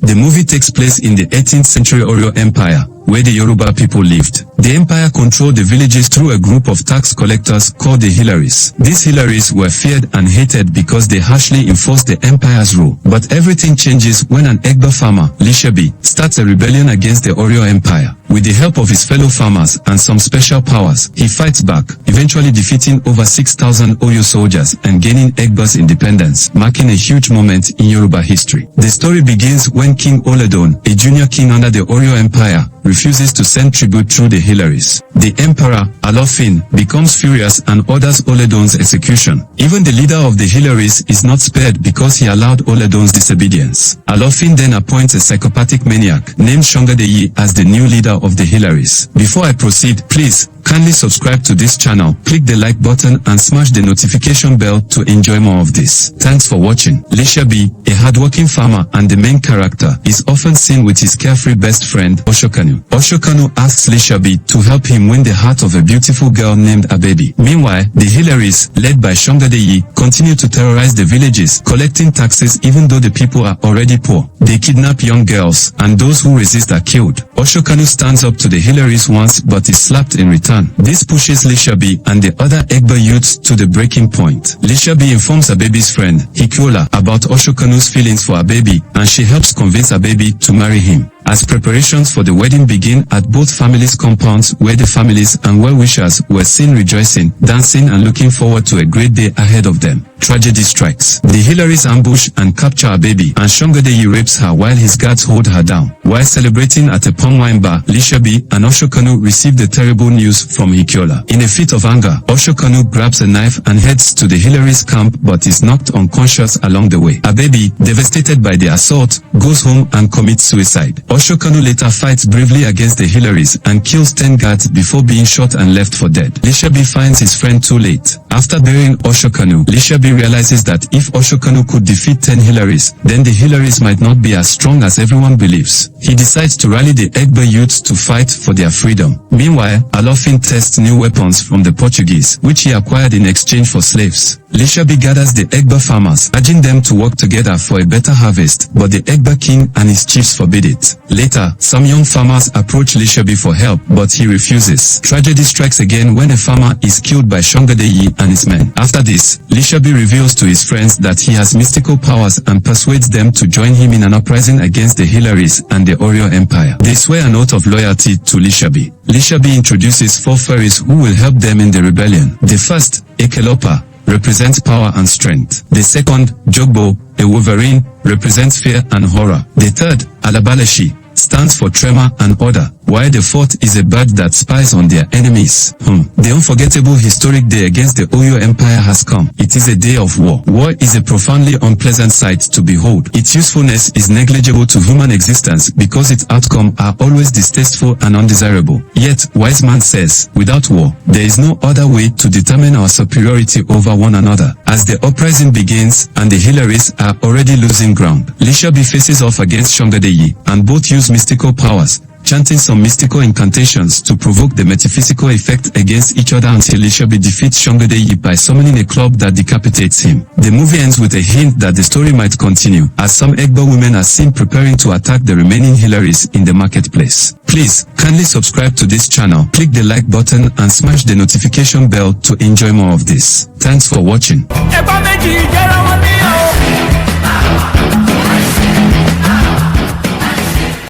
The movie takes place in the 18th century Oyo Empire, where the Yoruba people lived. The empire controlled the villages through a group of tax collectors called the Hilaries. These Hilaries were feared and hated because they harshly enforced the empire's rule. But everything changes when an Egba farmer, Lisabi, starts a rebellion against the Oyo Empire. With the help of his fellow farmers and some special powers, he fights back, eventually defeating over 6,000 Oyo soldiers and gaining Egba's independence, marking a huge moment in Yoruba history. The story begins when King Oledon, a junior king under the Oyo Empire, refuses to send tribute through the Hilaries. The emperor, Alofin, becomes furious and orders Oledon's execution. Even the leader of the Hilaries is not spared because he allowed Oledon's disobedience. Alofin then appoints a psychopathic maniac named Shongadeyi as the new leader of the Hilaries. Before I proceed, please kindly subscribe to this channel, click the like button and smash the notification bell to enjoy more of this. Thanks for watching. Lisabi, a hardworking farmer and the main character, is often seen with his carefree best friend, Oshokanu. Oshokanu asks Lisabi to help him win the heart of a beautiful girl named Abebi. Meanwhile, the Hilaries, led by Shongadeyi, continue to terrorize the villages, collecting taxes even though the people are already poor. They kidnap young girls, and those who resist are killed. Oshokanu stands up to the Hilaries once but is slapped in return. This pushes Lisabi and the other Egba youths to the breaking point. Lisabi informs Abebi's friend, Hikiola, about Oshokanu's feelings for Abebi, and she helps convince Abebi to marry him. As preparations for the wedding begin at both families' compounds, where the families and well-wishers were seen rejoicing, dancing and looking forward to a great day ahead of them, tragedy strikes. The Hilaries ambush and capture Abebi, and Shongadeyi rapes her while his guards hold her down. While celebrating at a palm wine bar, Lisabi and Oshokanu receive the terrible news from Hikiola. In a fit of anger, Oshokanu grabs a knife and heads to the Hilaries' camp but is knocked unconscious along the way. Abebi, devastated by the assault, goes home and commits suicide. Oshokanu later fights bravely against the Hilaries and kills 10 guards before being shot and left for dead. Lisabi finds his friend too late. After burying Oshokanu, Lisabi realizes that if Oshokanu could defeat 10 Hilaries, then the Hilaries might not be as strong as everyone believes. He decides to rally the Egba youths to fight for their freedom. Meanwhile, Alofin tests new weapons from the Portuguese, which he acquired in exchange for slaves. Lisabi gathers the Egba farmers, urging them to work together for a better harvest, but the Egba king and his chiefs forbid it. Later, some young farmers approach Lisabi for help, but he refuses. Tragedy strikes again when a farmer is killed by Shongadeyi and his men. After this, Lisabi reveals to his friends that he has mystical powers and persuades them to join him in an uprising against the Hilaries and the Oyo Empire. They swear an oath of loyalty to Lisabi. Lisabi introduces 4 fairies who will help them in the rebellion. The first, Ekelopa, represents power and strength. The second, Jogbo, a wolverine, represents fear and horror. The third, Alabalashi, stands for tremor and order, while the fourth is a bird that spies on their enemies. The unforgettable historic day against the Oyo Empire has come. It is a day of war. War is a profoundly unpleasant sight to behold. Its usefulness is negligible to human existence because its outcome are always distasteful and undesirable. Yet, wise man says, without war, there is no other way to determine our superiority over one another. As the uprising begins and the Hilaries are already losing ground, Lisabi faces off against Shongadeyi, and both use mystical powers, chanting some mystical incantations to provoke the metaphysical effect against each other until Lisabi defeats Shongadeyi by summoning a club that decapitates him. The movie ends with a hint that the story might continue, as some Egba women are seen preparing to attack the remaining Hilaries in the marketplace. Please, kindly subscribe to this channel, click the like button and smash the notification bell to enjoy more of this. Thanks for watching.